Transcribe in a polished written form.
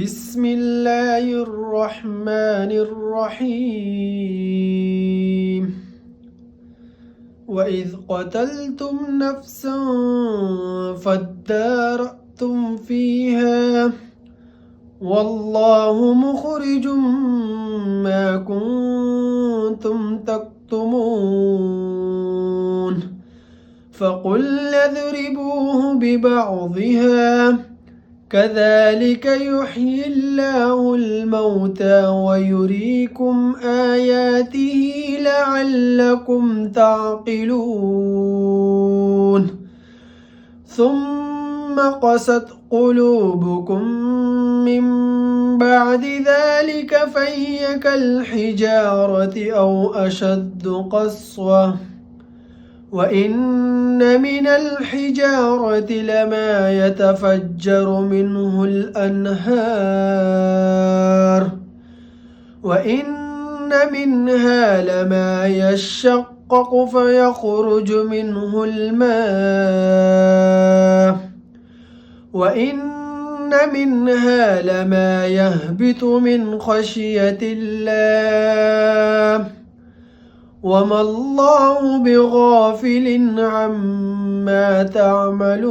بسم الله الرحمن الرحيم وإذ قتلتم نفسا فادارأتم فيها والله مخرج ما كنتم تكتمون فقلنا اضربوه ببعضها كذلك يحيي الله الموتى ويريكم آياته لعلكم تعقلون ثم قست قلوبكم من بعد ذلك فهي كالحجارة أو أشد قسوة وإن من الحجارة لما يتفجر منه الأنهار وإن منها لما يشقق فيخرج منه الماء وإن منها لما يهبط من خشية الله وما الله بغافل عما تعملون.